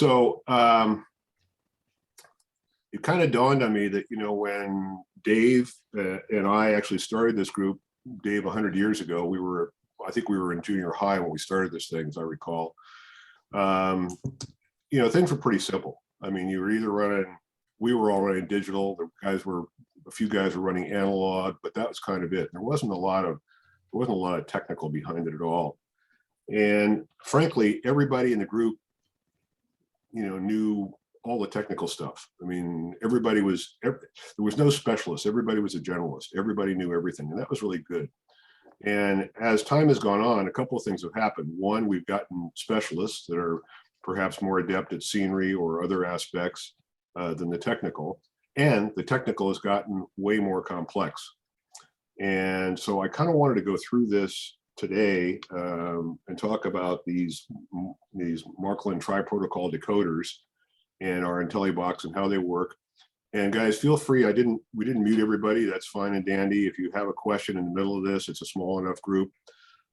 So it kind of dawned on me that, when Dave and I actually started this group, Dave, 100 years ago, I think we were in junior high when we started this thing, as I recall. Things were pretty simple. I mean, you were either we were all running digital. A few guys were running analog, but that was kind of it. There wasn't a lot of technical behind it at all. And frankly, everybody in the group, knew all the technical stuff. I mean, there was no specialist. Everybody was a generalist. Everybody knew everything, and that was really good. And as time has gone on, a couple of things have happened. One, we've gotten specialists that are perhaps more adept at scenery or other aspects than the technical. And the technical has gotten way more complex. And so I kind of wanted to go through this today and talk about these Marklin Tri-Protocol decoders and our Intellibox and how they work. And guys, feel free. We didn't mute everybody. That's fine and dandy. If you have a question in the middle of this, it's a small enough group.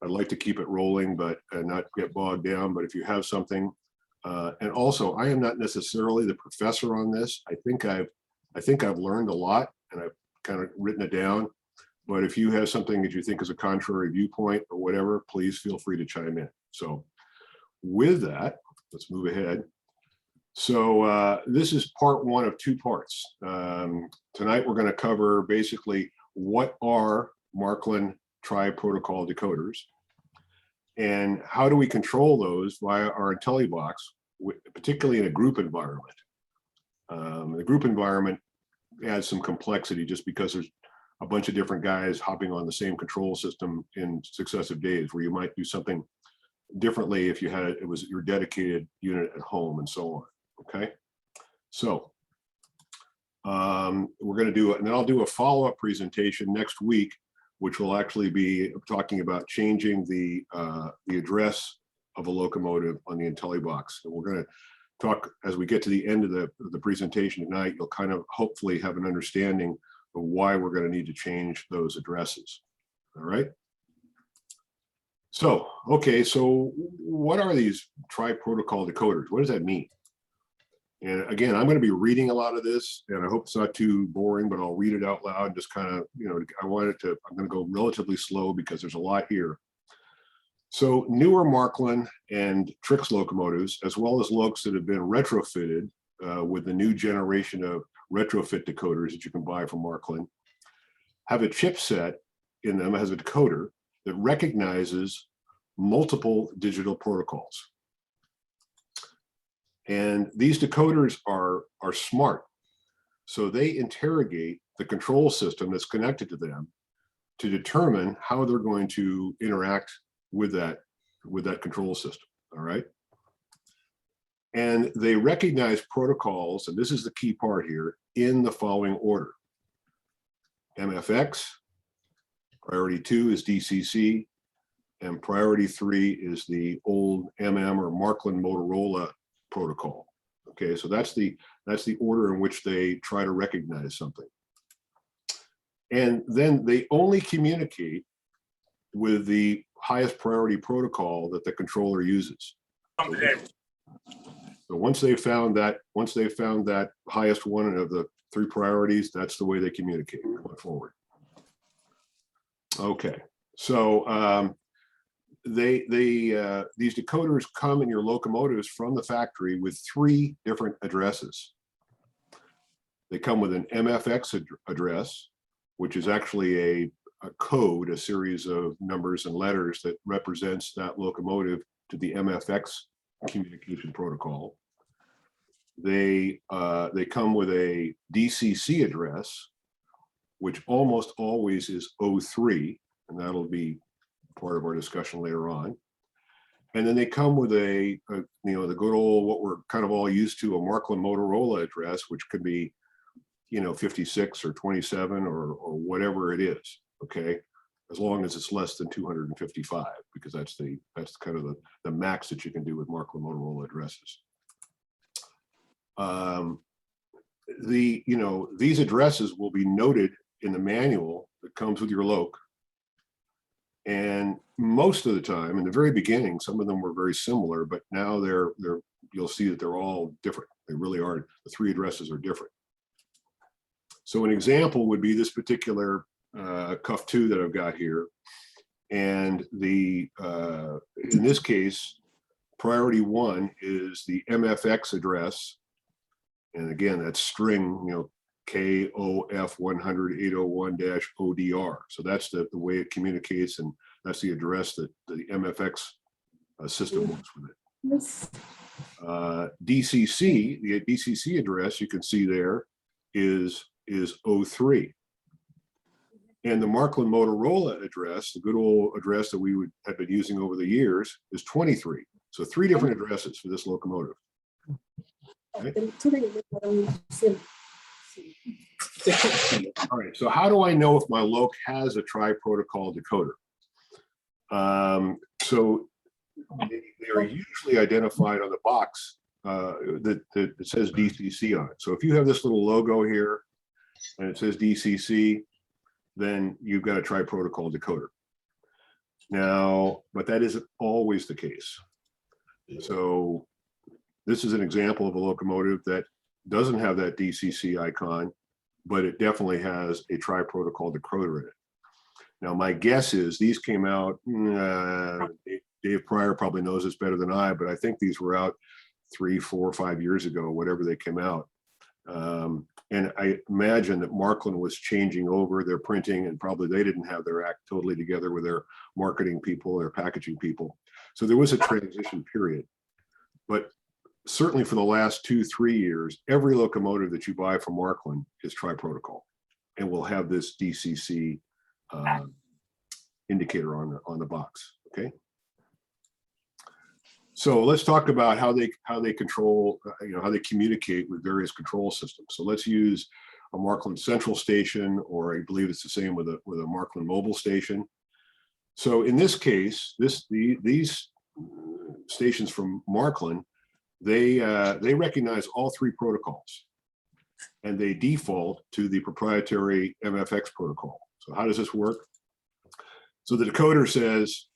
I'd like to keep it rolling, but not get bogged down. But if you have something, and also, I am not necessarily the professor on this. I think I've learned a lot, and I've kind of written it down. But if you have something that you think is a contrary viewpoint or whatever, please feel free to chime in. So with that, let's move ahead. So this is part one of two parts. Tonight, we're going to cover basically what are Marklin Tri-Protocol decoders and how do we control those via our Intellibox, particularly in a group environment. The group environment adds some complexity just because there's a bunch of different guys hopping on the same control system in successive days, where you might do something differently if it was your dedicated unit at home and so on. Okay, so we're going to do it, and then I'll do a follow-up presentation next week, which will actually be talking about changing the address of a locomotive on the Intellibox. And we're going to talk as we get to the end of the presentation tonight. You'll kind of hopefully have an understanding of why we're going to need to change those addresses. All right. So, okay, so what are these tri-protocol decoders? What does that mean? And again, I'm going to be reading a lot of this, and I hope it's not too boring, but I'll read it out loud. Just kind of, I'm going to go relatively slow because there's a lot here. So newer Marklin and Trix locomotives, as well as lokes that have been retrofitted with the new generation of retrofit decoders that you can buy from Marklin, have a chipset in them, has a decoder that recognizes multiple digital protocols. And these decoders are smart. So they interrogate the control system that's connected to them to determine how they're going to interact with that control system, all right? And they recognize protocols, and this is the key part here, in the following order. MFX, priority 2 is DCC, and priority 3 is the old MM or Marklin Motorola protocol. Okay, so that's the order in which they try to recognize something. And then they only communicate with the highest priority protocol that the controller uses. Okay. So once they've found that highest one of the 3 priorities, that's the way they communicate going forward. Okay, so these decoders come in your locomotives from the factory with 3 different addresses. They come with an MFX address, which is actually a code, a series of numbers and letters that represents that locomotive to the MFX communication protocol. They come with a DCC address, which almost always is 03, and that'll be part of our discussion later on. And then they come with the good old, what we're kind of all used to, a Marklin Motorola address, which could be 56 or 27 or whatever it is. Okay, as long as it's less than 255, because that's kind of the max that you can do with Marklin Motorola addresses. These addresses will be noted in the manual that comes with your loc. And most of the time, in the very beginning, some of them were very similar, but now they're you'll see that they're all different. They really are. The three addresses are different. So an example would be this particular cuff 2 that I've got here. And the in this case, priority 1 is the MFX address. And again, that's string, KOF 100.801-ODR. So that's the way it communicates, and that's the address that the MFX system works with it. Yes. DCC, the DCC address you can see there is 03. And the Marklin Motorola address, the good old address that we would have been using over the years, is 23. So 3 different addresses for this locomotive. Okay. All right, so how do I know if my loc has a tri-protocol decoder? So they are usually identified on the box that says DCC on it. So if you have this little logo here and it says DCC, then you've got a tri-protocol decoder. Now, but that isn't always the case. So this is an example of a locomotive that doesn't have that DCC icon, but it definitely has a tri-protocol decoder in it. Now, my guess is these came out, Dave Pryor probably knows this better than I, but I think these were out 3, 4, 5 years ago, whatever they came out. And I imagine that Marklin was changing over their printing, and probably they didn't have their act totally together with their marketing people, their packaging people. So there was a transition period. But certainly for the last 2, 3 years, every locomotive that you buy from Marklin is tri-protocol and will have this DCC indicator on the box. Okay. So let's talk about how they control, how they communicate with various control systems. So let's use a Marklin Central station, or I believe it's the same with a Marklin Mobile station. So in this case, these stations from Marklin, they recognize all 3 protocols, and they default to the proprietary MFX protocol. So how does this work? So the decoder says,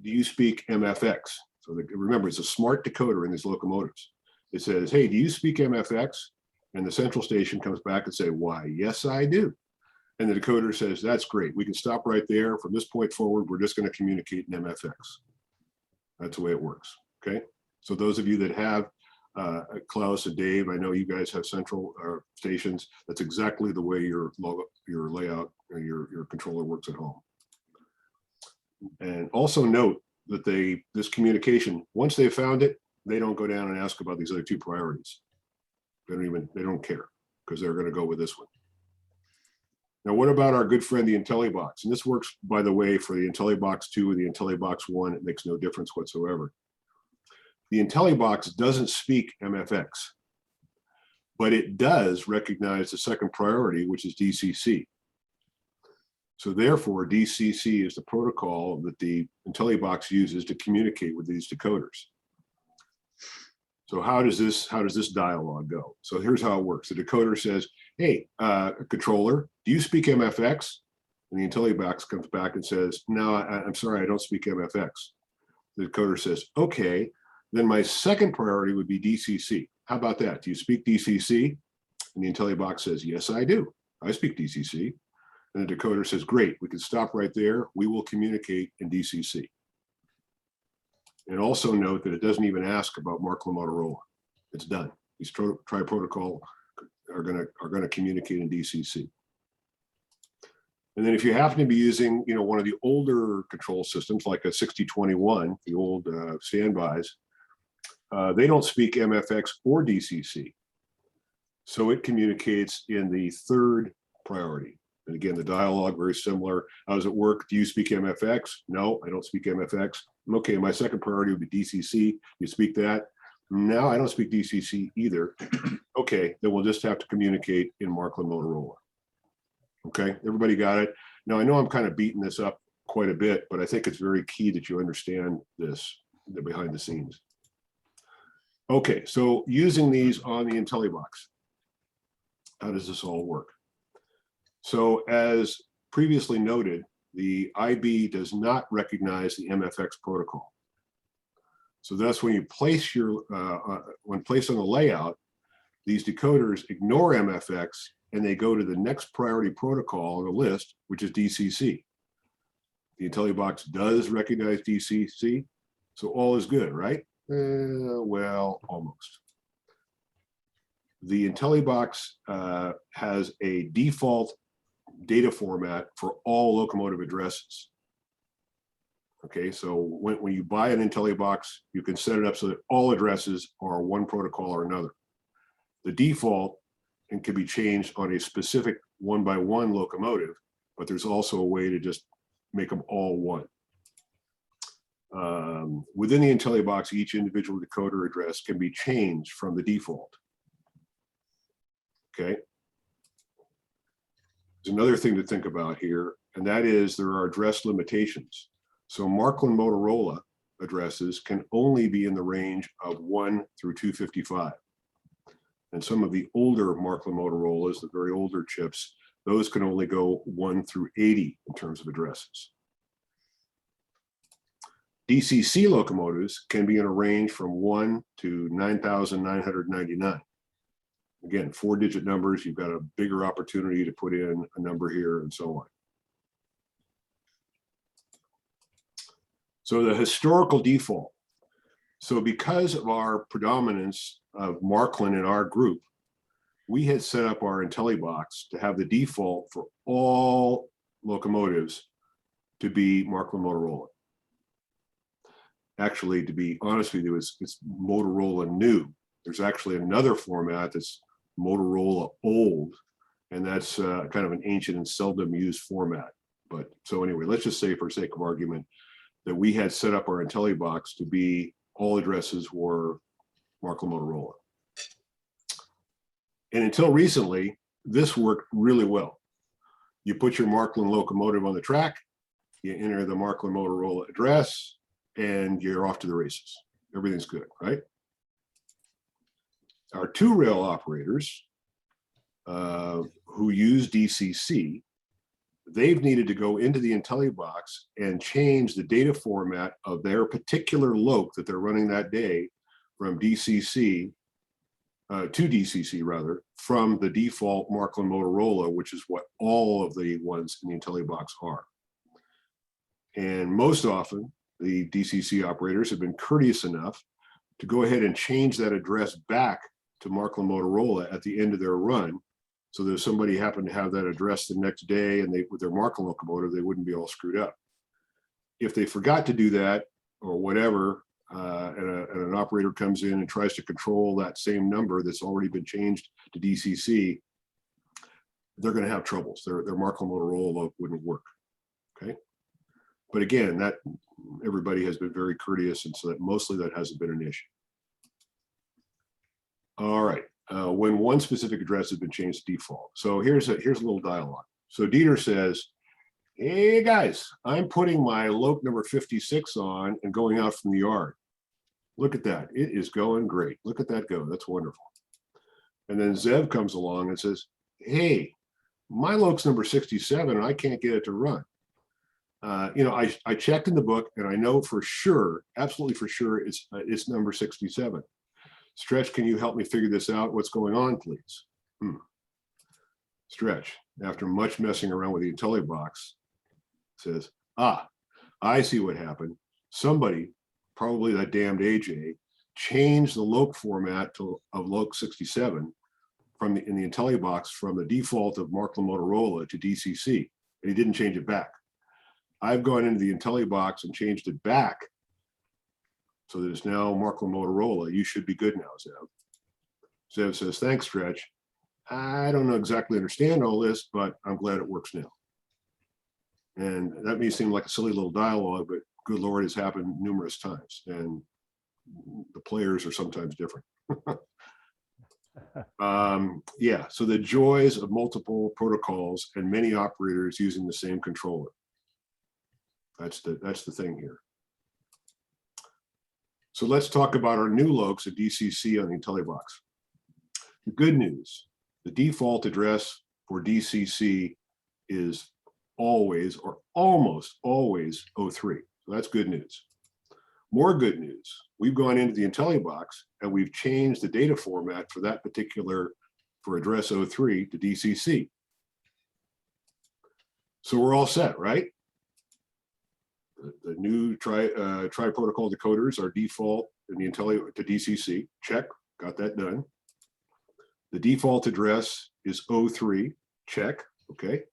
do you speak MFX? So remember, it's a smart decoder in these locomotives. It says, hey, do you speak MFX? And the central station comes back and say, why, yes, I do. And the decoder says, that's great. We can stop right there. From this point forward, we're just going to communicate in MFX. That's the way it works. Okay. So those of you that have Klaus and Dave, I know you guys have central stations. That's exactly the way your layout or your controller works at home. And also note that this communication, once they've found it, they don't go down and ask about these other 2 priorities. They don't care, because they're going to go with this one. Now, what about our good friend, the Intellibox? And this works, by the way, for the Intellibox II or the Intellibox I. It makes no difference whatsoever. The Intellibox doesn't speak MFX, but it does recognize the second priority, which is DCC. So therefore, DCC is the protocol that the Intellibox uses to communicate with these decoders. So how does this dialogue go? So here's how it works. The decoder says, hey, controller, do you speak MFX? And the Intellibox comes back and says, no, I'm sorry, I don't speak MFX. The decoder says, okay, then my second priority would be DCC. How about that? Do you speak DCC? And the Intellibox says, yes, I do. I speak DCC. And the decoder says, great, we can stop right there. We will communicate in DCC. And also note that it doesn't even ask about Marklin Motorola. It's done. These tri-protocol are going to communicate in DCC. And then if you happen to be using, one of the older control systems, like a 6021, the old standbys, they don't speak MFX or DCC. So it communicates in the third priority. And again, the dialogue, very similar. How does it work? Do you speak MFX? No, I don't speak MFX. Okay, my second priority would be DCC. You speak that? No, I don't speak DCC either. Okay, then we'll just have to communicate in Marklin Motorola. Okay, everybody got it? Now, I know I'm kind of beating this up quite a bit, but I think it's very key that you understand this, the behind the scenes. Okay, so using these on the Intellibox, how does this all work? So as previously noted, the IB does not recognize the MFX protocol. So that's when you place your, when placed on the layout, these decoders ignore MFX and they go to the next priority protocol on the list, which is DCC. The Intellibox does recognize DCC, so all is good, right? Well, almost. The Intellibox has a default data format for all locomotive addresses. Okay, so when you buy an Intellibox, you can set it up so that all addresses are one protocol or another. The default and can be changed on a specific one-by-one locomotive, but there's also a way to just make them all one. Within the Intellibox, each individual decoder address can be changed from the default. Okay. There's another thing to think about here, and that is there are address limitations. So Marklin Motorola addresses can only be in the range of 1 through 255. And some of the older Marklin Motorola's, the very older chips, those can only go 1 through 80 in terms of addresses. DCC locomotives can be in a range from 1 to 9,999. Again, 4-digit numbers, you've got a bigger opportunity to put in a number here and so on. So the historical default. So because of our predominance of Marklin in our group, we had set up our Intellibox to have the default for all locomotives to be Marklin Motorola. Actually, to be honest with you, it's Motorola new. There's actually another format that's Motorola old, and that's kind of an ancient and seldom used format. But so anyway, let's just say for sake of argument that we had set up our Intellibox to be all addresses were Marklin Motorola. And until recently, this worked really well. You put your Marklin locomotive on the track, you enter the Marklin Motorola address, and you're off to the races. Everything's good, right? Our 2-rail operators who use DCC, they've needed to go into the Intellibox and change the data format of their particular loc that they're running that day from DCC to DCC rather, from the default Marklin Motorola, which is what all of the ones in the Intellibox are. And most often, the DCC operators have been courteous enough to go ahead and change that address back to Marklin Motorola at the end of their run. So that if somebody happened to have that address the next day and they with their Marklin locomotive, they wouldn't be all screwed up. If they forgot to do that or whatever, and an operator comes in and tries to control that same number that's already been changed to DCC, they're going to have troubles. Their Marklin Motorola wouldn't work. Okay. But again, that everybody has been very courteous, and so that mostly that hasn't been an issue. All right. When one specific address has been changed to default. So here's a little dialogue. So Dieter says, hey guys, I'm putting my loc number 56 on and going out from the yard. Look at that. It is going great. Look at that go. That's wonderful. And then Zev comes along and says, hey, my loc's number 67 and I can't get it to run. You know, I checked in the book and I know for sure, absolutely for sure, it's number 67. Stretch, can you help me figure this out? What's going on, please? Stretch, after much messing around with the Intellibox, says, I see what happened. Somebody, probably that damned AJ, changed the loc format of loc 67 in the Intellibox from the default of Marklin Motorola to DCC, and he didn't change it back. I've gone into the Intellibox and changed it back so that it's now Marklin Motorola. You should be good now, Zev. Zev says, thanks, Stretch. I don't exactly understand all this, but I'm glad it works now. And that may seem like a silly little dialogue, but good Lord, it's happened numerous times, and the players are sometimes different. Yeah, so the joys of multiple protocols and many operators using the same controller. That's the thing here. So let's talk about our new locs at DCC on the Intellibox. The good news, the default address for DCC is always or almost always 03. So that's good news. More good news. We've gone into the Intellibox and we've changed the data format for that particular, for address 03 to DCC. So we're all set, right? The new TriProtocol decoders are default in the Intelli to DCC. Check, got that done. The default address is 03, check, okay.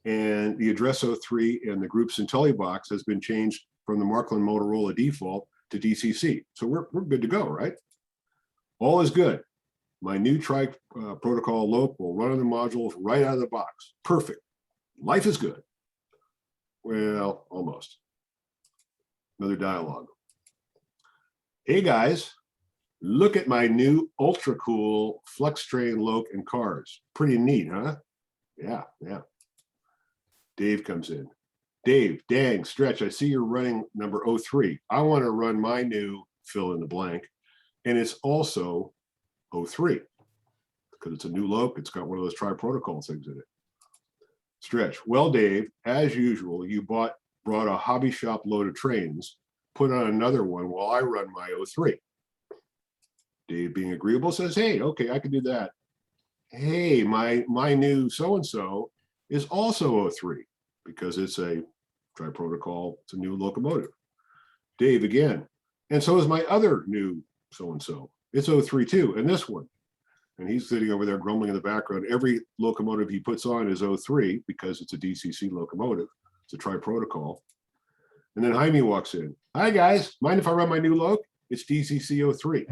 And the address 03 and the group's Intellibox has been changed from the Marklin Motorola default to DCC. So we're good to go, right? All is good. My new TriProtocol loc will run on the modules right out of the box. Perfect. Life is good. Well, almost. Another dialogue. Hey guys, look at my new ultra cool flex train loc and cars. Pretty neat, huh? Yeah. Dave comes in. Dave, dang, Stretch, I see you're running number 03. I want to run my new fill in the blank, and it's also 03 because it's a new loc. It's got one of those TriProtocol things in it. Stretch, well, Dave, as usual, you brought a hobby shop load of trains, put on another one while I run my 03. Dave, being agreeable, says, hey, okay, I can do that. Hey, my new so-and-so is also 03 because it's a TriProtocol, it's a new locomotive. Dave again, and so is my other new so-and-so. It's 03 too, and this one. And he's sitting over there grumbling in the background. Every locomotive he puts on is 03 because it's a DCC locomotive. It's a TriProtocol. And then Jaime walks in. Hi guys, mind if I run my new loc? It's DCC 03.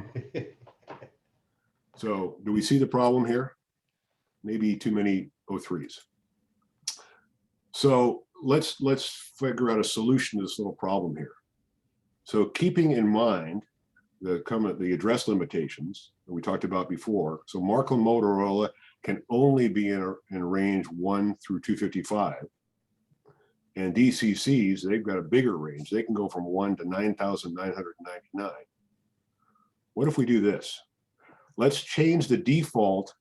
So do we see the problem here? Maybe too many 03s. So let's figure out a solution to this little problem here. So keeping in mind the address limitations that we talked about before. So Marklin Motorola can only be in range 1 through 255. And DCCs, they've got a bigger range. They can go from 1 to 9,999. What if we do this? Let's change the default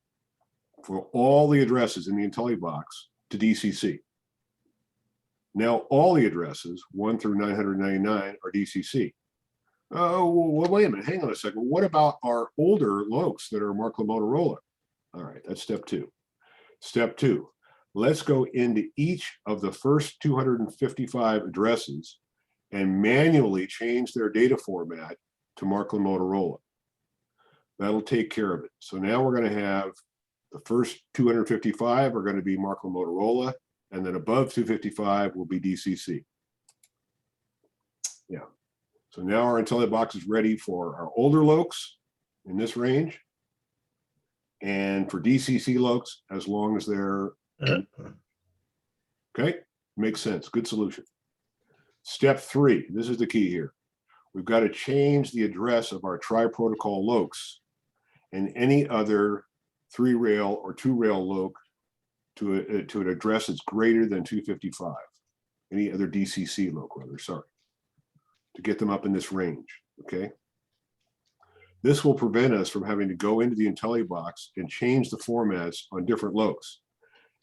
for all the addresses in the Intellibox to DCC. Now all the addresses 1 through 999 are DCC. Oh, well, wait a minute, hang on a second. What about our older locs that are Marklin Motorola? All right, that's step 2. Step 2, let's go into each of the first 255 addresses and manually change their data format to Marklin Motorola. That'll take care of it. So now we're going to have the first 255 are going to be Marklin Motorola, and then above 255 will be DCC. Yeah. So now our Intellibox is ready for our older locs in this range, and for DCC locs as long as they're okay. Makes sense. Good solution. Step 3. This is the key here. We've got to change the address of our TriProtocol locs and any other 3-rail or 2-rail loc to an address that's greater than 255. Any other DCC loc, rather. Sorry. To get them up in this range, okay? This will prevent us from having to go into the Intellibox and change the formats on different locs.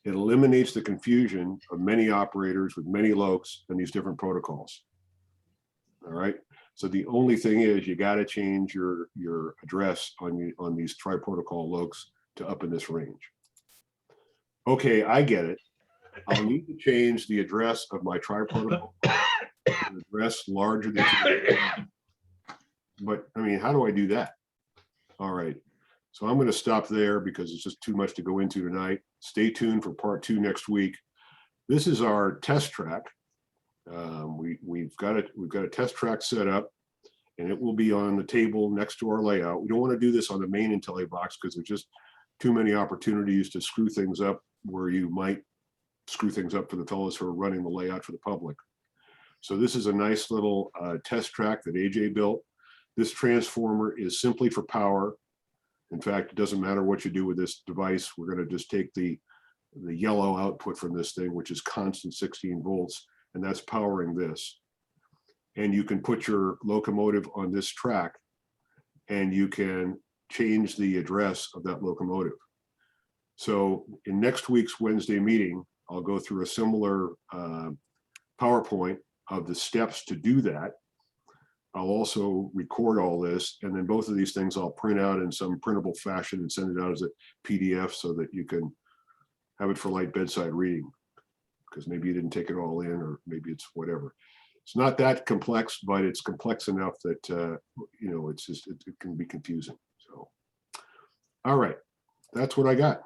It eliminates the confusion of many operators with many locs and these different protocols. All right, so the only thing is you got to change your address on these TriProtocol locs to up in this range. Okay, I get it. I'll need to change the address of my TriProtocol an address larger than 255. But I mean, how do I do that? All right, so I'm going to stop there because it's just too much to go into tonight. Stay tuned for part 2 next week. This is our test track. We've got a test track set up, and it will be on the table next to our layout. We don't want to do this on the main Intellibox because there's just too many opportunities to screw things up where you might screw things up for the fellows who are running the layout for the public. So this is a nice little test track that AJ built. This transformer is simply for power. In fact, it doesn't matter what you do with this device. We're going to just take the yellow output from this thing, which is constant 16 volts, and that's powering this. And you can put your locomotive on this track, and you can change the address of that locomotive. So in next week's Wednesday meeting, I'll go through a similar PowerPoint of the steps to do that. I'll also record all this, and then both of these things I'll print out in some printable fashion and send it out as a PDF so that you can have it for light bedside reading, because maybe you didn't take it all in, or maybe it's whatever. It's not that complex, but it's complex enough that, you know, it's just, it can be confusing. So, all right, that's what I got.